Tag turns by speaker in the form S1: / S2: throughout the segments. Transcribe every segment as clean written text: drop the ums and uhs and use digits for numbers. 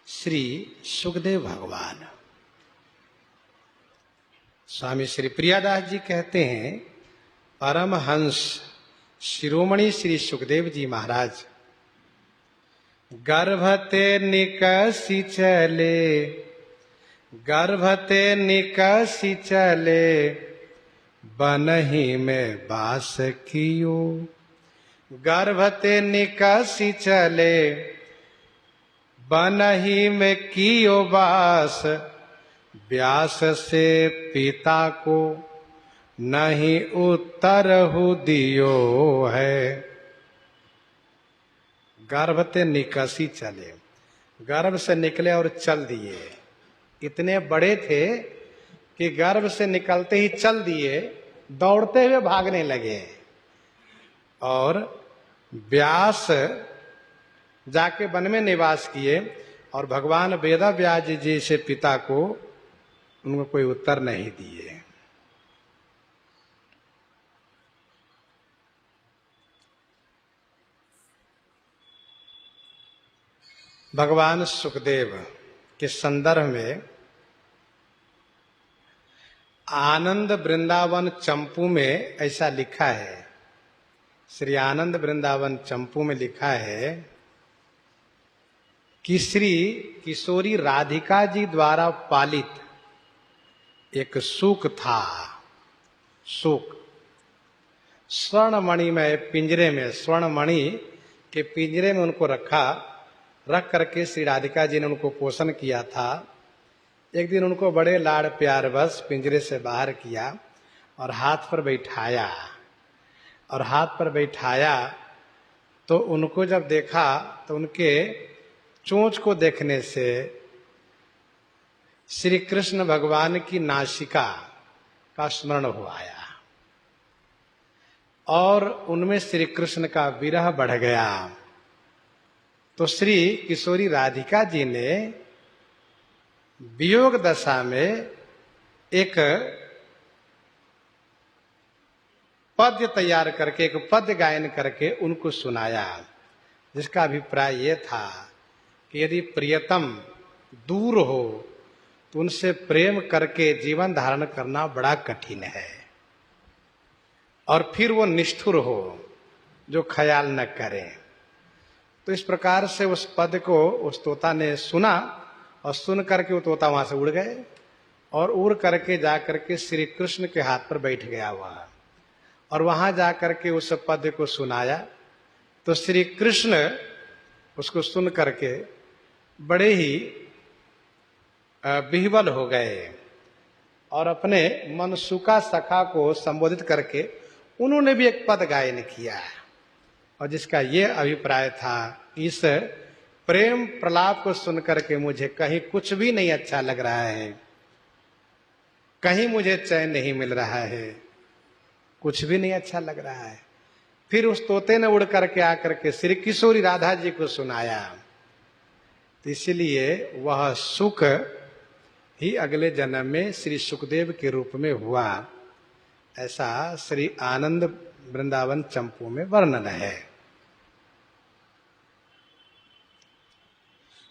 S1: श्री सुखदेव भगवान। स्वामी श्री प्रियादास जी कहते हैं, परमहंस शिरोमणि श्री सुखदेव जी महाराज गर्भते निकसी चले, गर्भते निकसी चले, बनहि में बास कियो। गर्भते निकसी चले, बनहि में कियो बास, व्यास से पिता को नहीं उत्तर हु दियो है। गर्भ ते निकसी चले, गर्भ से निकले और चल दिए। इतने बड़े थे कि गर्भ से निकलते ही चल दिए, दौड़ते हुए भागने लगे। और व्यास जाके वन में निवास किए और भगवान वेदव्यास जी से पिता को उनको कोई उत्तर नहीं दिए। भगवान सुखदेव के संदर्भ में आनंद वृंदावन चंपू में ऐसा लिखा है, श्री आनंद वृंदावन चंपू में लिखा है कि श्री किशोरी राधिका जी द्वारा पालित एक सूक था। सूक स्वर्णमणि में पिंजरे में, स्वर्णमणि के पिंजरे में उनको रख करके श्री राधिका जी ने उनको पोषण किया था। एक दिन उनको बड़े लाड़ प्यार बस पिंजरे से बाहर किया और हाथ पर बैठाया। और हाथ पर बैठाया तो उनको जब देखा तो उनके चोंच को देखने से श्री कृष्ण भगवान की नासिका का स्मरण हो आया और उनमें श्री कृष्ण का विरह बढ़ गया। तो श्री किशोरी राधिका जी ने वियोग दशा में एक पद्य तैयार करके, एक पद्य गायन करके उनको सुनाया, जिसका अभिप्राय यह था कि यदि प्रियतम दूर हो तो उनसे प्रेम करके जीवन धारण करना बड़ा कठिन है। और फिर वो निष्ठुर हो जो ख्याल न करे। तो इस प्रकार से उस पद को उस तोता ने सुना और सुन करके वो तोता वहां से उड़ गए और उड़ करके जा करके श्री कृष्ण के हाथ पर बैठ गया वह। और वहां जा करके उस पद को सुनाया तो श्री कृष्ण उसको सुन करके बड़े ही विह्वल हो गए और अपने मनसुका सखा को संबोधित करके उन्होंने भी एक पद गायन किया और जिसका ये अभिप्राय था, इस प्रेम प्रलाप को सुनकर के मुझे कहीं कुछ भी नहीं अच्छा लग रहा है, कहीं मुझे चैन नहीं मिल रहा है, कुछ भी नहीं अच्छा लग रहा है। फिर उस तोते ने उड़ करके आकर के श्री किशोरी राधा जी को सुनाया। तो इसलिए वह सुख ही अगले जन्म में श्री सुखदेव के रूप में हुआ, ऐसा श्री आनंद वृंदावन चंपू में वर्णन है।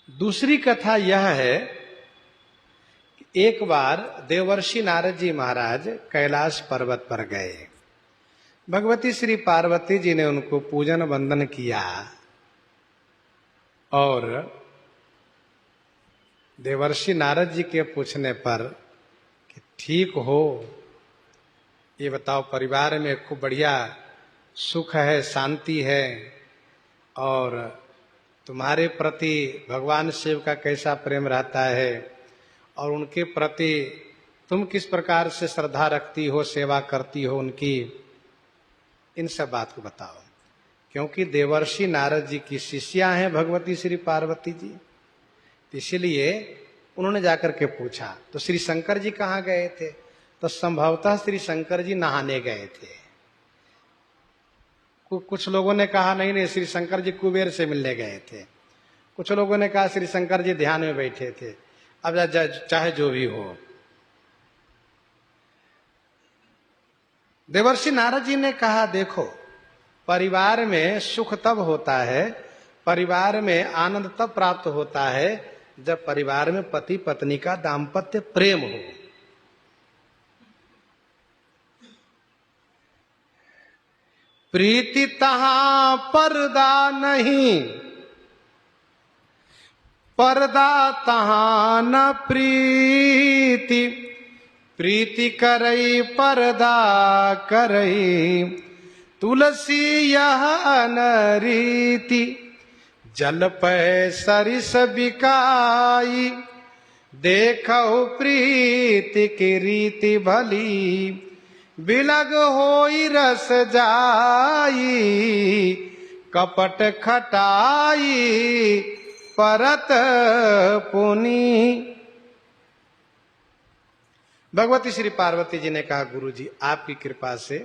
S1: दूसरी कथा यह है कि एक बार देवर्षि नारद जी महाराज कैलाश पर्वत पर गए। भगवती श्री पार्वती जी ने उनको पूजन वंदन किया और देवर्षि नारद जी के पूछने पर कि ठीक हो, ये बताओ परिवार में खूब बढ़िया सुख है, शांति है और तुम्हारे प्रति भगवान शिव का कैसा प्रेम रहता है और उनके प्रति तुम किस प्रकार से श्रद्धा रखती हो, सेवा करती हो उनकी, इन सब बात को बताओ। क्योंकि देवर्षि नारद जी की शिष्या हैं भगवती श्री पार्वती जी, इसीलिए उन्होंने जाकर के पूछा। तो श्री शंकर जी कहाँ गए थे? तो संभवतः श्री शंकर जी नहाने गए थे। कुछ लोगों ने कहा नहीं, श्री शंकर जी कुबेर से मिलने गए थे। कुछ लोगों ने कहा श्री शंकर जी ध्यान में बैठे थे। अब चाहे जो भी हो, देवर्षि नारद जी ने कहा, देखो परिवार में सुख तब होता है, परिवार में आनंद तब प्राप्त होता है जब परिवार में पति पत्नी का दाम्पत्य प्रेम हो। प्रीति तहां पर्दा नहीं, पर्दा तहां न प्रीति। प्रीति करई पर्दा करई, तुलसी यह अनरीति। जल पै सरिस बिकाई, देखो प्रीति की रीति भली। बिलग होई रस जाई, कपट खटाई परत पुनी। भगवती श्री पार्वती जी ने कहा, गुरु जी आपकी कृपा से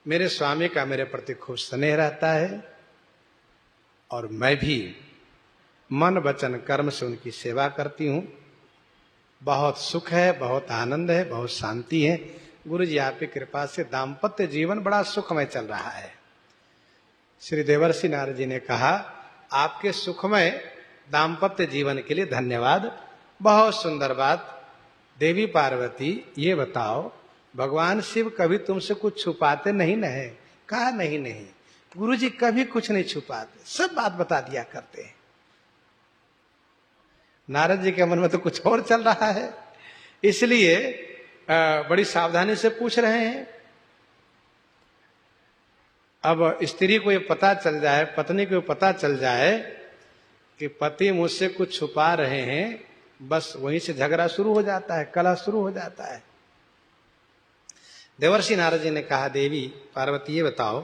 S1: मेरे स्वामी का मेरे प्रति खूब स्नेह रहता है और मैं भी मन वचन कर्म से उनकी सेवा करती हूँ। बहुत सुख है, बहुत आनंद है, बहुत शांति है। गुरु जी आपकी कृपा से दाम्पत्य जीवन बड़ा सुखमय चल रहा है। श्री देवर्षि नारद जी ने कहा, आपके सुखमय दाम्पत्य जीवन के लिए धन्यवाद। बहुत सुंदर बात। देवी पार्वती ये बताओ, भगवान शिव कभी तुमसे कुछ छुपाते नहीं न है? कहा नहीं नहीं, गुरु जी कभी कुछ नहीं छुपाते, सब बात बता दिया करते हैं। नारद जी के मन में तो कुछ और चल रहा है, इसलिए बड़ी सावधानी से पूछ रहे हैं। अब स्त्री को ये पता चल जाए, पत्नी को पता चल जाए कि पति मुझसे कुछ छुपा रहे हैं, बस वहीं से झगड़ा शुरू हो जाता है, कलह शुरू हो जाता है। देवर्षि नारद जी ने कहा, देवी पार्वती ये बताओ,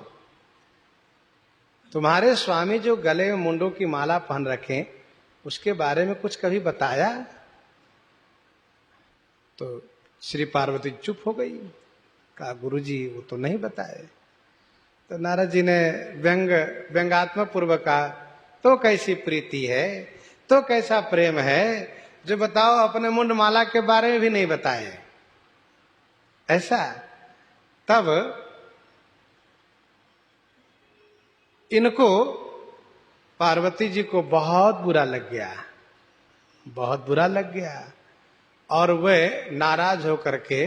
S1: तुम्हारे स्वामी जो गले में मुंडों की माला पहन रखे उसके बारे में कुछ कभी बताया? तो श्री पार्वती चुप हो गई। कहा, गुरु जी वो तो नहीं बताए। तो नारद जी ने व्यंगात्मक पूर्वक कहा, तो कैसी प्रीति है, तो कैसा प्रेम है जो बताओ अपने मुंड माला के बारे में भी नहीं बताए? ऐसा। तब इनको पार्वती जी को बहुत बुरा लग गया, बहुत बुरा लग गया। और वे नाराज होकर के,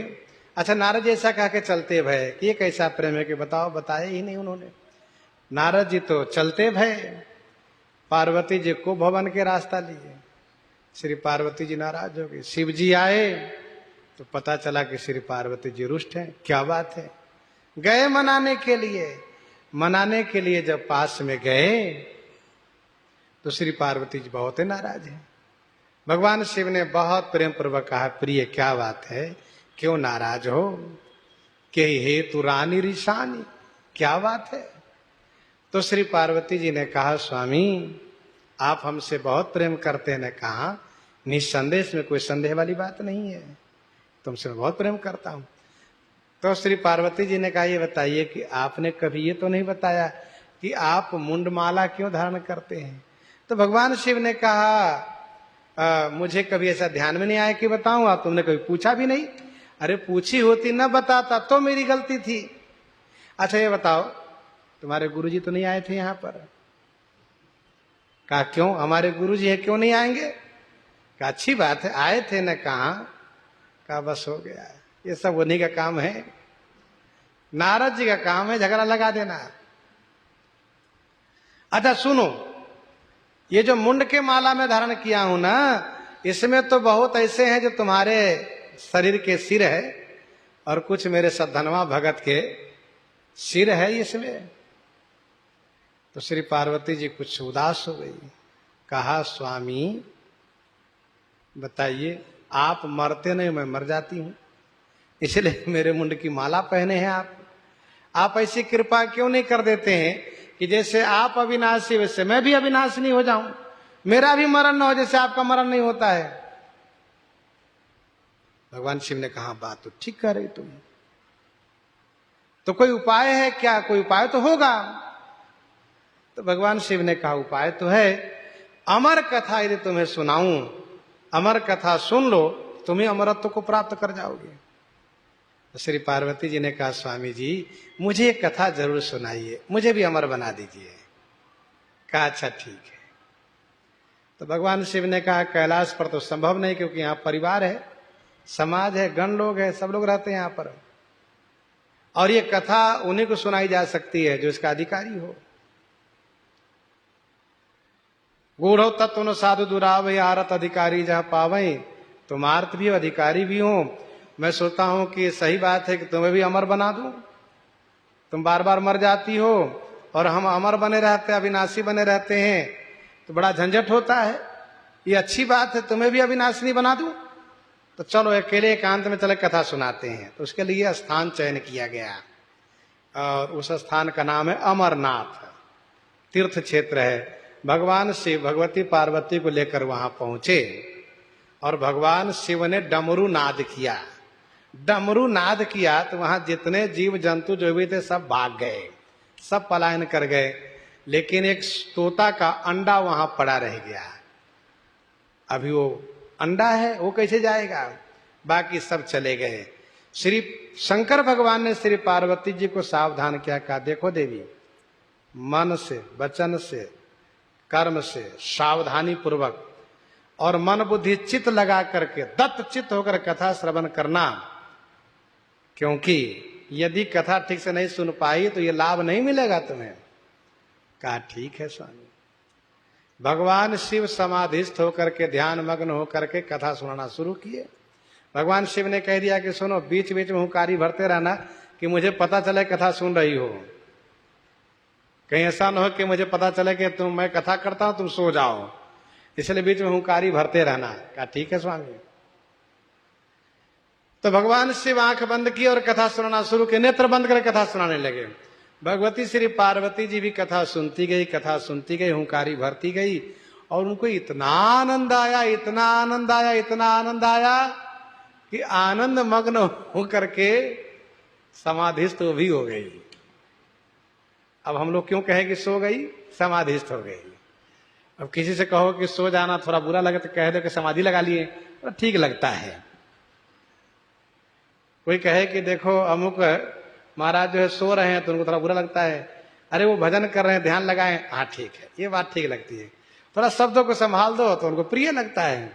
S1: अच्छा नारद जी ऐसा कह के चलते भय कि ये कैसा प्रेम है कि बताओ, बताया ही नहीं उन्होंने। नारद जी तो चलते भय, पार्वती जी को भवन के रास्ता लिए। श्री पार्वती जी नाराज हो गई। शिव जी आए तो पता चला कि श्री पार्वती जी रुष्ट हैं। क्या बात है? गए मनाने के लिए, मनाने के लिए जब पास में गए तो श्री पार्वती जी बहुत नाराज हैं। भगवान शिव ने बहुत प्रेम पूर्वक कहा, प्रिय क्या बात है, क्यों नाराज हो? के हेतु रानी रिशानी, क्या बात है? तो श्री पार्वती जी ने कहा, स्वामी आप हमसे बहुत प्रेम करते हैं। ने कहा, निस्संदेह में कोई संदेह वाली बात नहीं है, तुमसे मैं बहुत प्रेम करता हूं। तो श्री पार्वती जी ने कहा, ये बताइए कि आपने कभी ये तो नहीं बताया कि आप मुंडमाला क्यों धारण करते हैं? तो भगवान शिव ने कहा, मुझे कभी ऐसा ध्यान में नहीं आया कि बताऊं, आप तुमने कभी पूछा भी नहीं। अरे पूछी होती न बताता तो मेरी गलती थी। अच्छा ये बताओ, तुम्हारे गुरुजी तो नहीं आए थे यहाँ पर? कहा क्यों, हमारे गुरुजी है, क्यों नहीं आएंगे? कहा अच्छी बात है, आए थे न। कहा बस हो गया, ये सब उन्हीं का काम है, नारद जी का काम है झगड़ा लगा देना। अच्छा सुनो, ये जो मुंड के माला में धारण किया हूं ना, इसमें तो बहुत ऐसे हैं जो तुम्हारे शरीर के सिर है और कुछ मेरे सद्धनवा भगत के सिर है इसमें। तो श्री पार्वती जी कुछ उदास हो गई। कहा, स्वामी बताइए, आप मरते नहीं, मैं मर जाती हूं, इसलिए मेरे मुंड की माला पहने हैं आप ऐसी कृपा क्यों नहीं कर देते हैं कि जैसे आप अविनाशी वैसे मैं भी अविनाशी नहीं हो जाऊं, मेरा भी मरण न हो जैसे आपका मरण नहीं होता है। भगवान शिव ने कहा, बात तो ठीक कह रही तुम, तो कोई उपाय है क्या? कोई उपाय तो होगा। तो भगवान शिव ने कहा, उपाय तो है, अमर कथा यदि तुम्हें सुनाऊं, अमर कथा सुन लो, तुम्हें अमरत्व को प्राप्त कर जाओगे। तो श्री पार्वती जी ने कहा, स्वामी जी मुझे एक कथा जरूर सुनाइए, मुझे भी अमर बना दीजिए। कहा अच्छा ठीक है। तो भगवान शिव ने कहा कैलाश पर तो संभव नहीं, क्योंकि यहाँ परिवार है, समाज है, गण लोग है, सब लोग रहते हैं यहाँ पर, और ये कथा उन्हीं को सुनाई जा सकती है जो इसका अधिकारी हो। गूढ़ो तत्व न साधु दुरावई आरत अधिकारी जहाँ पावई, तुम आर्त भी हो अधिकारी भी हो। मैं सोचता हूं कि सही बात है कि तुम्हें भी अमर बना दूं, तुम बार बार मर जाती हो और हम अमर बने रहते हैं, अविनाशी बने रहते हैं, तो बड़ा झंझट होता है। ये अच्छी बात है, तुम्हें भी अविनाशी बना दूं, तो चलो अकेले एकांत में चले कथा सुनाते हैं। तो उसके लिए स्थान चयन किया गया और उस स्थान का नाम है अमरनाथ, तीर्थ क्षेत्र है। भगवान शिव भगवती पार्वती को लेकर वहां पहुंचे और भगवान शिव ने डमरू नाद किया। डमरू नाद किया तो वहां जितने जीव जंतु जो भी थे सब भाग गए, सब पलायन कर गए, लेकिन एक तोता का अंडा वहां पड़ा रह गया। अभी वो अंडा है, वो कैसे जाएगा, बाकी सब चले गए। श्री शंकर भगवान ने श्री पार्वती जी को सावधान किया, कहा देखो देवी, मन से, वचन से, कर्म से सावधानी पूर्वक और मन बुद्धि चित्त लगा करके दत्त चित्त होकर कथा श्रवण करना, क्योंकि यदि कथा ठीक से नहीं सुन पाई तो ये लाभ नहीं मिलेगा तुम्हें। कहा ठीक है स्वामी। भगवान शिव समाधिस्थ होकर के ध्यान मग्न होकर के कथा सुनाना शुरू किए। भगवान शिव ने कह दिया कि सुनो, बीच बीच में हुंकारी भरते रहना कि मुझे पता चले कथा सुन रही हो, कहीं ऐसा न हो कि मुझे पता चले कि मैं कथा करता हूं तुम सो जाओ, इसलिए बीच में हुंकारी भरते रहना। कहा ठीक है स्वामी। तो भगवान शिव आंख बंद की और कथा सुनाना शुरू की, नेत्र बंद कर कथा सुनाने लगे। भगवती श्री पार्वती जी भी कथा सुनती गई, कथा सुनती गई, हुंकारी भरती गई, और उनको इतना आनंद आया, इतना आनंद आया, इतना आनंद आया कि आनंद मग्न होकर के समाधिस्थ भी हो गई। अब हम लोग क्यों कहे कि सो गई, समाधिस्थ हो गई। अब किसी से कहो कि सो जाना थोड़ा बुरा लगे तो कह दो कि समाधि लगा लिए, तो ठीक लगता है। कोई कहे कि देखो अमुक महाराज जो है सो रहे हैं तो उनको थोड़ा बुरा लगता है, अरे वो भजन कर रहे हैं ध्यान लगाएं, हाँ ठीक है, ये बात ठीक लगती है। थोड़ा शब्दों को संभाल दो तो उनको प्रिय लगता है।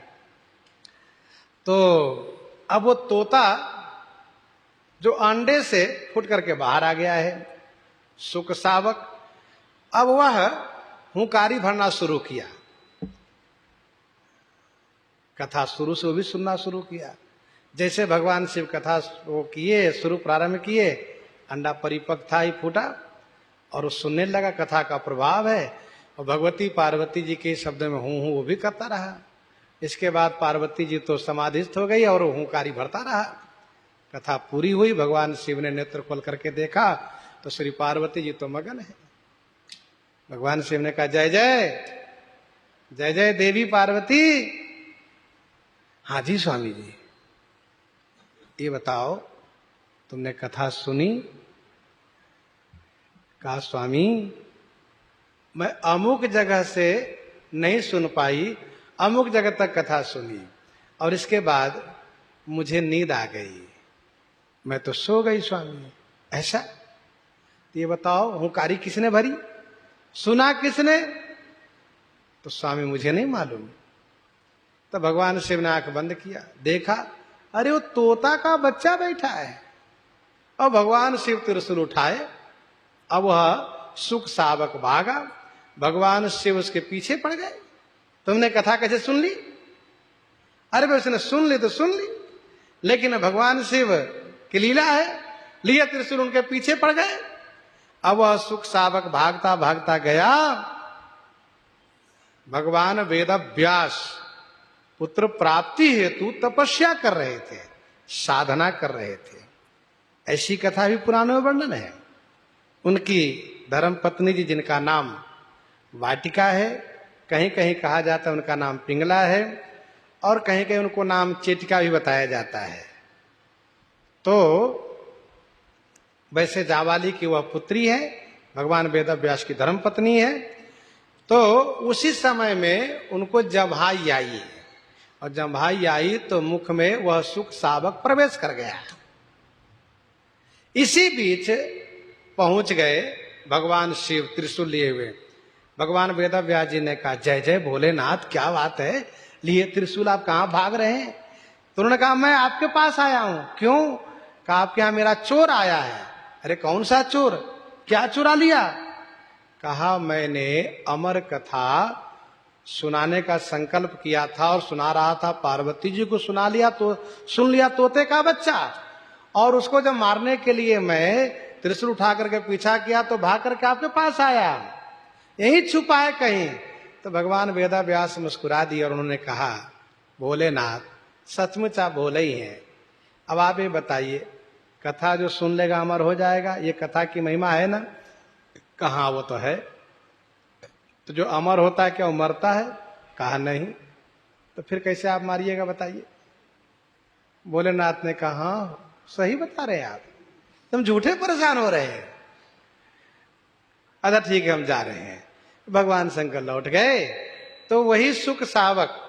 S1: तो अब वो तोता जो अंडे से फूट करके बाहर आ गया है, सुख सावक, अब वह हुंकारी भरना शुरू किया। कथा शुरू से वो भी सुनना शुरू किया। जैसे भगवान शिव कथा वो किए, शुरू प्रारंभ किए, अंडा परिपक्व था ही फूटा और वो सुनने लगा, कथा का प्रभाव है। और भगवती पार्वती जी के शब्द में हूं वो भी करता रहा। इसके बाद पार्वती जी तो समाधिस्थ हो गई और वो हुंकारी भरता रहा। कथा पूरी हुई, भगवान शिव ने नेत्र खोल करके देखा तो श्री पार्वती जी तो मगन है। भगवान शिव ने कहा जय जय जय जय देवी पार्वती। हाँ जी स्वामी जी, ये बताओ तुमने कथा सुनी? कहा स्वामी मैं अमुक जगह से नहीं सुन पाई, अमुक जगह तक कथा सुनी और इसके बाद मुझे नींद आ गई, मैं तो सो गई स्वामी। ऐसा? ये बताओ हुंकारी किसने भरी, सुना किसने? तो स्वामी मुझे नहीं मालूम। तो भगवान शिव ने आंख बंद किया, देखा अरे वो तोता का बच्चा बैठा है। और भगवान शिव त्रिशूल उठाए, अब वह सुख सावक भागा, भगवान शिव उसके पीछे पड़ गए। तुमने कथा कैसे सुन ली? अरे भाई उसने सुन ली तो सुन ली, लेकिन भगवान शिव की लीला है, लिया त्रिशूल उनके पीछे पड़ गए। अब वह सुख सावक भागता भागता गया। भगवान वेद व्यास पुत्र प्राप्ति हेतु तपस्या कर रहे थे, साधना कर रहे थे। ऐसी कथा भी पुराणों में वर्णन है। उनकी धर्म पत्नी जी जिनका नाम वाटिका है, कहीं कहीं कहा जाता है उनका नाम पिंगला है, और कहीं कहीं उनको नाम चेटिका भी बताया जाता है। तो वैसे जावाली की वह पुत्री है, भगवान वेद व्यास की धर्म पत्नी है। तो उसी समय में उनको जम्हाई आई, और जम्हाई आई तो मुख में वह सुख सावक प्रवेश कर गया। इसी बीच पहुंच गए भगवान शिव त्रिशूल लिए हुए। भगवान वेदव्यास जी ने कहा, जय जय भोलेनाथ, क्या बात है, लिए त्रिशूल आप कहां भाग रहे हैं? तो उन्होंने कहा, मैं आपके पास आया हूं। क्यों? कहा, आपके यहां मेरा चोर आया है। अरे कौन सा चोर, क्या चुरा लिया? कहा, मैंने अमर कथा सुनाने का संकल्प किया था और सुना रहा था, पार्वती जी को सुना लिया, तो सुन लिया तोते का बच्चा, और उसको जब मारने के लिए मैं त्रिशूल उठा करके पीछा किया तो भाग करके आपके पास आया, यही छुपा है कहीं। तो भगवान वेदव्यास मुस्कुरा दिए और उन्होंने कहा, भोलेनाथ सचमुच आप भोले ही हैं। अब आप ये बताइए, कथा जो सुन लेगा अमर हो जाएगा, ये कथा की महिमा है ना? कहाँ वो तो है। तो जो अमर होता है क्या वो मरता है? कहा नहीं। तो फिर कैसे आप मारिएगा बताइए? भोलेनाथ ने कहा, हाँ सही बता रहे हैं आप, तुम झूठे परेशान हो रहे हैं। अच्छा ठीक है, हम जा रहे हैं। भगवान शंकर लौट गए तो वही सुख सावक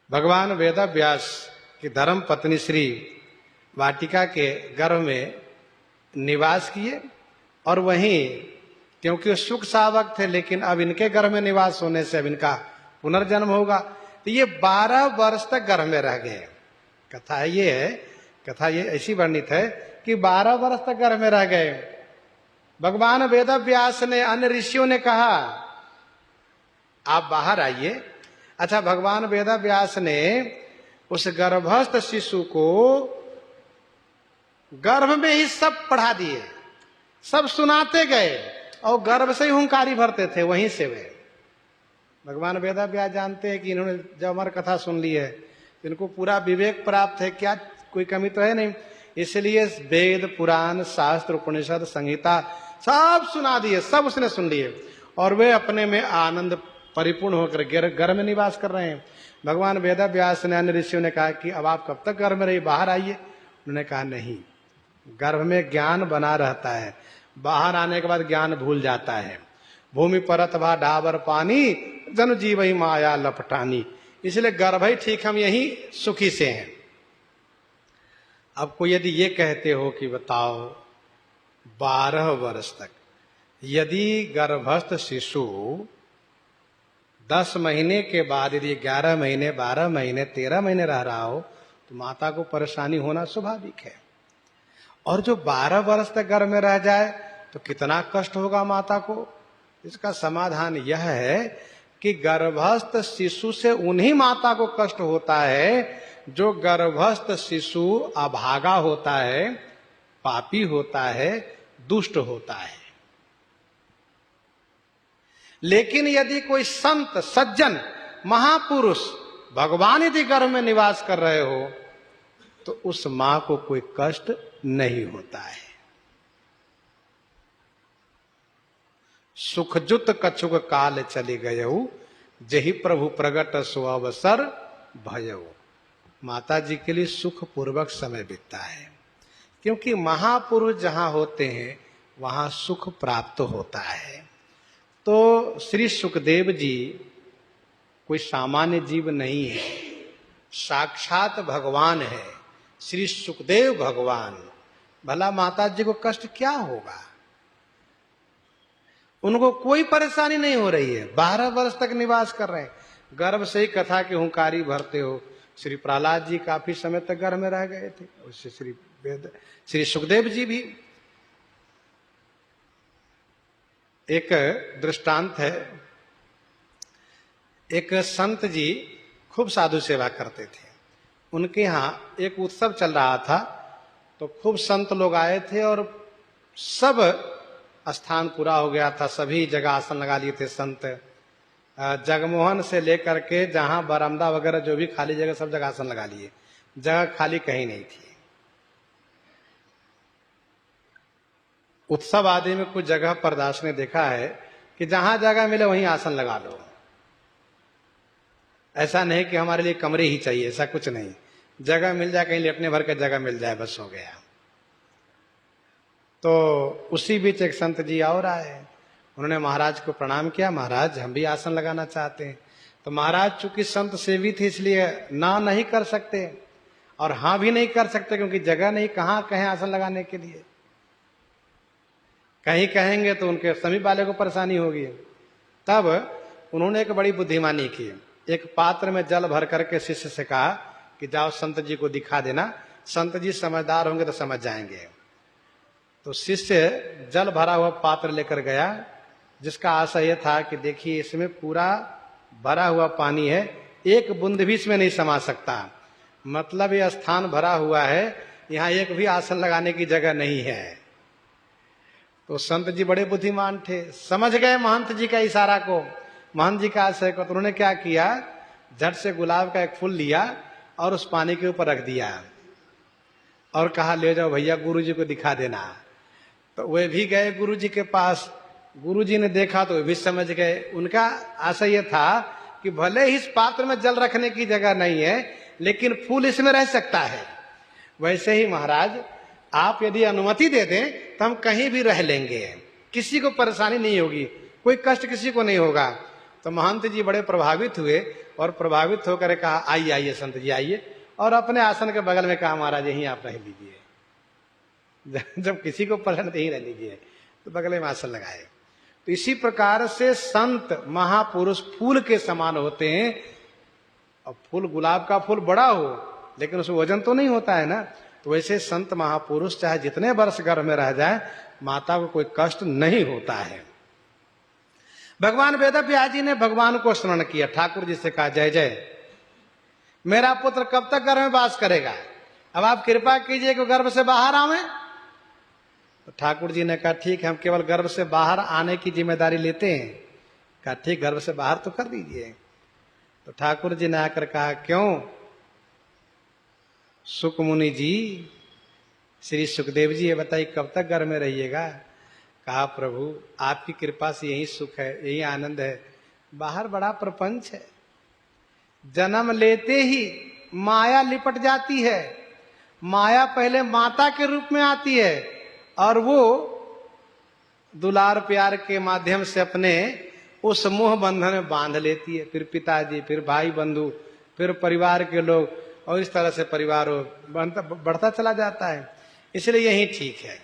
S1: भगवान वेदव्यास की धर्म पत्नी श्री वाटिका के गर्भ में निवास किए, और वहीं क्योंकि सुख सावक थे, लेकिन अब इनके गर्भ में निवास होने से अब इनका पुनर्जन्म होगा, तो ये 12 वर्ष तक गर्भ में रह गए। कथा ये है, कथा ये ऐसी वर्णित है कि 12 वर्ष तक गर्भ में रह गए। भगवान वेदव्यास ने, अन्य ऋषियों ने कहा आप बाहर आइए। अच्छा, भगवान वेदव्यास ने उस गर्भस्थ शिशु को गर्भ में ही सब पढ़ा दिए, सब सुनाते गए, और गर्भ से ही हुंकारी भरते थे वहीं से वे। भगवान वेदव्यास जानते हैं कि इन्होंने जब अमर कथा सुन ली है, इनको पूरा विवेक प्राप्त है, क्या कोई कमी तो है नहीं, इसलिए वेद पुराण शास्त्र उपनिषद संहिता सब सुना दिए, सब उसने सुन लिए, और वे अपने में आनंद परिपूर्ण होकर घर में निवास कर रहे हैं। भगवान वेदव्यास ने, अन्य ऋषियों ने कहा कि अब आप कब तक घर में रहिए, बाहर आइए। उन्होंने कहा नहीं, गर्भ में ज्ञान बना रहता है, बाहर आने के बाद ज्ञान भूल जाता है। भूमि परत भा डाबर पानी, जन जीव ही माया लपटानी, इसलिए गर्भ ही ठीक, हम यही सुखी से हैं। अब कोई यदि ये कहते हो कि बताओ 12 वर्ष तक यदि गर्भस्थ शिशु 10 महीने के बाद यदि 11 महीने 12 महीने 13 महीने रह रहा हो तो माता को परेशानी होना स्वाभाविक है, और जो 12 वर्ष तक गर्भ में रह जाए तो कितना कष्ट होगा माता को। इसका समाधान यह है कि गर्भस्थ शिशु से उन्हीं माता को कष्ट होता है जो गर्भस्थ शिशु अभागा होता है, पापी होता है, दुष्ट होता है। लेकिन यदि कोई संत सज्जन महापुरुष भगवान यदि गर्भ में निवास कर रहे हो तो उस मां को कोई कष्ट नहीं होता है। सुखजुत कछुक काल चली गयऊ, जही प्रभु प्रगट सो अवसर भयऊ। माता जी के लिए सुख पूर्वक समय बीतता है, क्योंकि महापुरुष जहां होते हैं वहां सुख प्राप्त होता है। तो श्री सुखदेव जी कोई सामान्य जीव नहीं है, साक्षात भगवान है, श्री सुखदेव भगवान। भला माता जी को कष्ट क्या होगा? उनको कोई परेशानी नहीं हो रही है, 12 वर्ष तक निवास कर रहे हैं। गर्भ से ही कथा के हुंकारी भरते हो। श्री प्रहलाद जी काफी समय तक गर्भ में रह गए थे, उससे श्री सुखदेव जी भी। एक दृष्टांत है, एक संत जी खूब साधु सेवा करते थे। उनके यहाँ एक उत्सव चल रहा था, तो खूब संत लोग आए थे और सब स्थान पूरा हो गया था, सभी जगह आसन लगा लिए थे संत। जगमोहन से लेकर के जहां बरामदा वगैरह जो भी खाली जगह सब जगह आसन लगा लिए, जगह खाली कहीं नहीं थी। उत्सव आदि में कुछ जगह पर दास ने देखा है कि जहां जगह मिले वहीं आसन लगा लो। ऐसा नहीं कि हमारे लिए कमरे ही चाहिए, ऐसा कुछ नहीं, जगह मिल जाए, कहीं लेटने भर के जगह मिल जाए, बस हो गया। तो उसी बीच एक संत जी और आए, उन्होंने महाराज को प्रणाम किया, महाराज हम भी आसन लगाना चाहते हैं। तो महाराज चूंकि संत सेवी थे इसलिए ना नहीं कर सकते और हाँ भी नहीं कर सकते, क्योंकि जगह नहीं, कहाँ कहें आसन लगाने के लिए। कहीं कहेंगे तो उनके समीप वाले को परेशानी होगी। तब उन्होंने एक बड़ी बुद्धिमानी की, एक पात्र में जल भर करके शिष्य से कहा कि जाओ संत जी को दिखा देना, संत जी समझदार होंगे तो समझ जाएंगे। तो शिष्य जल भरा हुआ पात्र लेकर गया, जिसका आशय यह था कि देखिए इसमें पूरा भरा हुआ पानी है, एक बूंद भी इसमें नहीं समा सकता, मतलब ये स्थान भरा हुआ है, यहाँ एक भी आसन लगाने की जगह नहीं है। तो संत जी बड़े बुद्धिमान थे, समझ गए महंत जी का इशारा को, महंत जी का आशय को। तो उन्होंने क्या किया, झट से गुलाब का एक फूल लिया और उस पानी के ऊपर रख दिया और कहा ले जाओ भैया गुरु जी को दिखा देना। तो वे भी गए गुरु जी के पास, गुरु जी ने देखा तो वे भी समझ गए। उनका आशय यह था कि भले ही इस पात्र में जल रखने की जगह नहीं है, लेकिन फूल इसमें रह सकता है। वैसे ही महाराज आप यदि अनुमति दे दें तो हम कहीं भी रह लेंगे, किसी को परेशानी नहीं होगी, कोई कष्ट किसी को नहीं होगा। तो महंत जी बड़े प्रभावित हुए और प्रभावित होकर कहा आइए आइए संत जी आइए, और अपने आसन के बगल में कहा महाराज यहीं आप रह लीजिए, जब किसी को पसंद यहीं रह लीजिए, तो बगल में आसन लगाए। तो इसी प्रकार से संत महापुरुष फूल के समान होते हैं। और फूल, गुलाब का फूल बड़ा हो लेकिन उसमें वजन तो नहीं होता है ना, तो वैसे संत महापुरुष चाहे जितने वर्ष गर्भ में रह जाए, माता को कोई कष्ट नहीं होता है। भगवान वेदव्यास जी ने भगवान को स्मरण किया, ठाकुर जी से कहा जय जय, मेरा पुत्र कब तक गर्भ में वास करेगा, अब आप कृपा कीजिए कि गर्भ से बाहर आवे। तो ठाकुर जी ने कहा ठीक है, हम केवल गर्भ से बाहर आने की जिम्मेदारी लेते हैं। कहा ठीक, गर्भ से बाहर तो कर दीजिए। तो ठाकुर जी ने आकर कहा क्यों सुख मुनि जी, श्री सुखदेव जी ये बताइए कब तक घर में रहिएगा। कहा प्रभु आपकी कृपा से यही सुख है, यही आनंद है, बाहर बड़ा प्रपंच है। जन्म लेते ही माया लिपट जाती है, माया पहले माता के रूप में आती है और वो दुलार प्यार के माध्यम से अपने उस मोह बंधन में बांध लेती है, फिर पिताजी, फिर भाई बंधु, फिर परिवार के लोग, और इस तरह से परिवार बढ़ता चला जाता है। इसलिए यही ठीक है।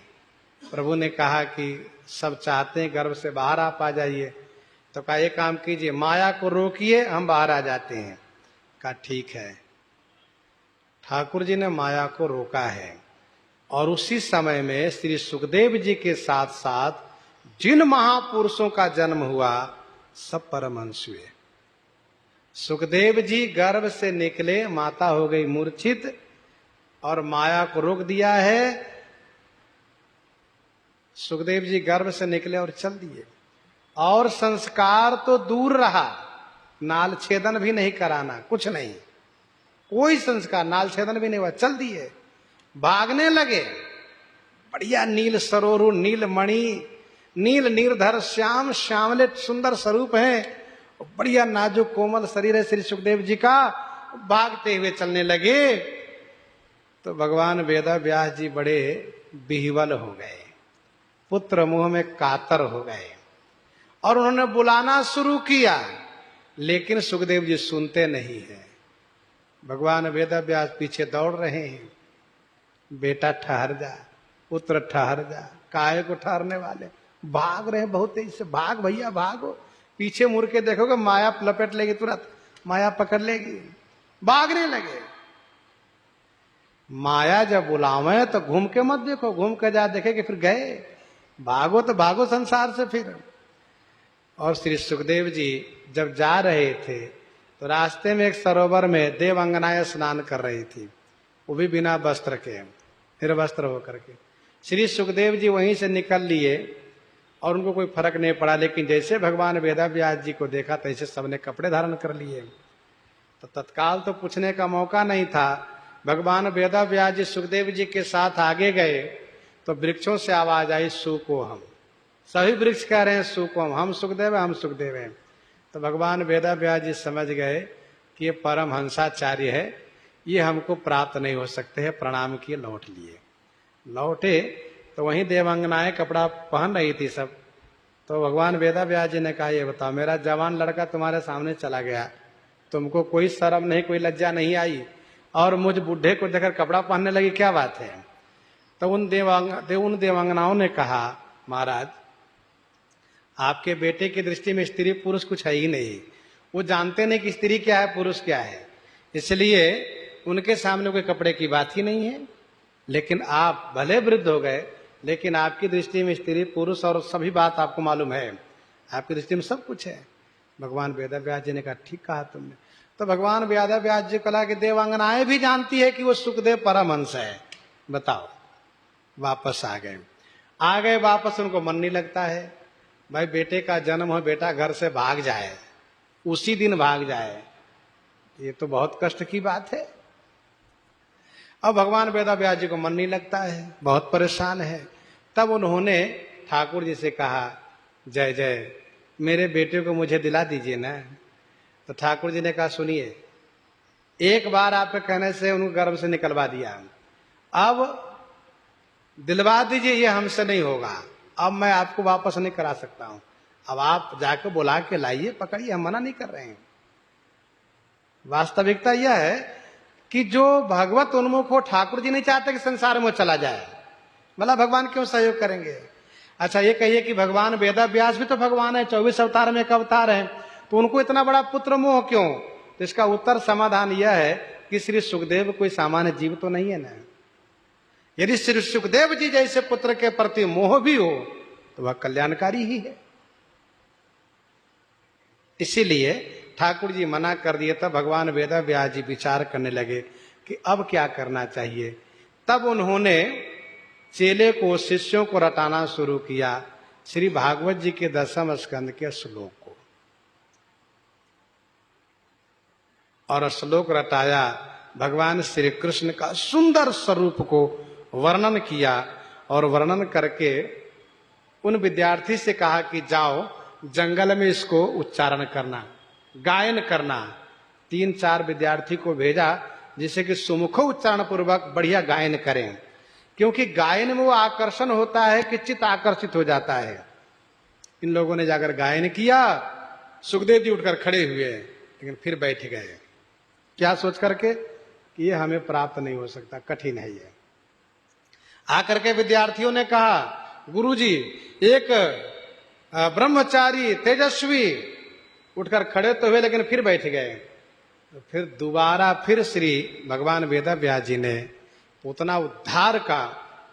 S1: प्रभु ने कहा कि सब चाहते हैं गर्भ से बाहर आप आ जाइए, तो कहा एक काम कीजिए, माया को रोकिए, हम बाहर आ जाते हैं। कहा ठीक है। ठाकुर जी ने माया को रोका है, और उसी समय में श्री सुखदेव जी के साथ साथ जिन महापुरुषों का जन्म हुआ सब परमहंस हुए। सुखदेव जी गर्भ से निकले, माता हो गई मूर्छित और माया को रोक दिया है। सुखदेव जी गर्भ से निकले और चल दिए, और संस्कार तो दूर रहा, नाल छेदन भी नहीं कराना, कुछ नहीं, कोई संस्कार, नाल छेदन भी नहीं हुआ, चल दिए, भागने लगे। बढ़िया नील सरोरु, नील मणि, नील निर्धर श्याम, श्यामले सुंदर स्वरूप है, बढ़िया नाजुक कोमल शरीर है श्री सुखदेव जी का। भागते हुए चलने लगे तो भगवान वेदव्यास जी बड़े बिहवल हो गए, पुत्र मुंह में कातर हो गए, और उन्होंने बुलाना शुरू किया, लेकिन सुखदेव जी सुनते नहीं है। भगवान वेदव्यास पीछे दौड़ रहे हैं, बेटा ठहर जा, पुत्र ठहर जा, काहे को ठहरने वाले, भाग रहे बहुत तेज से, भाग भैया भागो, पीछे मुड़ के देखोगे माया लपेट लेगी, तुरंत माया पकड़ लेगी। भागने लगे। माया जब बुलावे तो घूम के मत देखो, घूम के जा देखे कि फिर गए, भागो तो भागो संसार से फिर। और श्री सुखदेव जी जब जा रहे थे तो रास्ते में एक सरोवर में देवांगनाएं स्नान कर रही थी, वो भी बिना वस्त्र के, निर्वस्त्र होकर के। श्री सुखदेव जी वहीं से निकल लिए और उनको कोई फर्क नहीं पड़ा, लेकिन जैसे भगवान वेदव्यास जी को देखा तैसे सबने कपड़े धारण कर लिए। तो तत्काल तो पूछने का मौका नहीं था। भगवान वेदव्यास जी सुखदेव जी के साथ आगे गए तो वृक्षों से आवाज आई सुको हम, सभी वृक्ष कह रहे हैं सुको हम सुखदेव हैं, हम सुखदेव हैं। तो भगवान वेदव्यास जी समझ गए कि ये परमहंसाचार्य है, ये हमको प्राप्त नहीं हो सकते हैं। प्रणाम किए, लौट लिए। लौटे तो वहीं देवांगनाएं कपड़ा पहन रही थी सब। तो भगवान वेदव्यास जी ने कहा ये बताओ, मेरा जवान लड़का तुम्हारे सामने चला गया, तुमको कोई शर्म नहीं, कोई लज्जा नहीं आई, और मुझ बूढ़े को देखकर कपड़ा पहनने लगी, क्या बात है? तो उन देवांगनाओं ने कहा महाराज आपके बेटे की दृष्टि में स्त्री पुरुष कुछ है ही नहीं, वो जानते नहीं कि स्त्री क्या है पुरुष क्या है, इसलिए उनके सामने कोई कपड़े की बात ही नहीं है। लेकिन आप भले वृद्ध हो गए, लेकिन आपकी दृष्टि में स्त्री पुरुष और सभी बात आपको मालूम है, आपकी दृष्टि में सब कुछ है। भगवान वेदव्यास जी ने कहा ठीक कहा तुमने। तो भगवान वेदव्यास जी कहा कि देवांगनाएं भी जानती है कि वो सुखदेव परमहंस है। बताओ, वापस आ गए वापस, उनको मन नहीं लगता है। भाई बेटे का जन्म हो, बेटा घर से भाग जाए, उसी दिन भाग जाए, ये तो बहुत कष्ट की बात है। अब भगवान वेदव्यास जी को मन नहीं लगता है, बहुत परेशान है। तब उन्होंने ठाकुर जी से कहा, जय जय मेरे बेटे को मुझे दिला दीजिए ना। तो ठाकुर जी ने कहा सुनिए, एक बार आपके कहने से उनको गर्भ से निकलवा दिया, अब दिलवा दीजिए, ये हमसे नहीं होगा, अब मैं आपको वापस नहीं करा सकता हूं, अब आप जाकर बुला के लाइए, पकड़िए, हम मना नहीं कर रहे हैं। वास्तविकता यह है कि जो भगवत उन्मुख हो, ठाकुर जी नहीं चाहते कि संसार में चला जाए, भला भगवान क्यों सहयोग करेंगे। अच्छा ये कहिए कि भगवान वेदव्यास भी तो भगवान है, 24 अवतार में एक अवतार है, तो उनको इतना बड़ा पुत्र मोह क्यों। तो इसका उत्तर समाधान यह है कि श्री सुखदेव कोई सामान्य जीव तो नहीं है ना। यदि श्री सुखदेव जी जैसे पुत्र के प्रति मोह भी हो तो वह कल्याणकारी ही है। इसीलिए ठाकुर जी मना कर दिए। तब भगवान वेदव्यास जी विचार करने लगे कि अब क्या करना चाहिए। तब उन्होंने चेले को, शिष्यों को रटाना शुरू किया श्री भागवत जी के 10वें स्कंद के श्लोक को, और श्लोक रटाया, भगवान श्री कृष्ण का सुंदर स्वरूप को वर्णन किया, और वर्णन करके उन विद्यार्थी से कहा कि जाओ जंगल में इसको उच्चारण करना, गायन करना। 3-4 विद्यार्थी को भेजा जिससे कि सुमुखो उच्चारण पूर्वक बढ़िया गायन करें, क्योंकि गायन में वो आकर्षण होता है कि चित्त आकर्षित हो जाता है। इन लोगों ने जाकर गायन किया। सुखदेव जी उठकर खड़े हुए, लेकिन फिर बैठ गए, क्या सोच करके कि ये हमें प्राप्त नहीं हो सकता, कठिन है ये। आकर के विद्यार्थियों ने कहा, गुरुजी एक ब्रह्मचारी तेजस्वी, उठकर खड़े तो हुए लेकिन फिर बैठ गए। तो फिर दोबारा फिर श्री भगवान वेदव्यास जी ने पूतना उद्धार का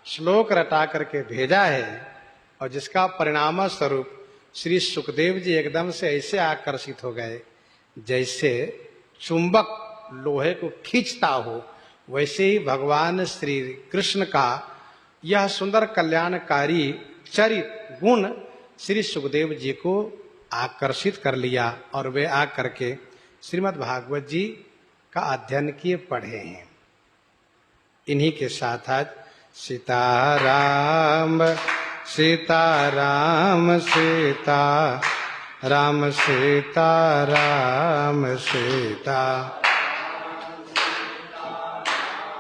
S1: श्लोक रटा करके भेजा है, और जिसका परिणाम स्वरूप श्री सुखदेव जी एकदम से ऐसे आकर्षित हो गए जैसे चुंबक लोहे को खींचता हो। वैसे ही भगवान श्री कृष्ण का यह सुंदर कल्याणकारी चरित्र गुण श्री सुखदेव जी को आकर्षित कर लिया, और वे आकर के श्रीमद् भागवत जी का अध्ययन किए, पढ़े हैं। इन्हीं के साथ आज सीताराम सीताराम सीता राम सीताराम सीता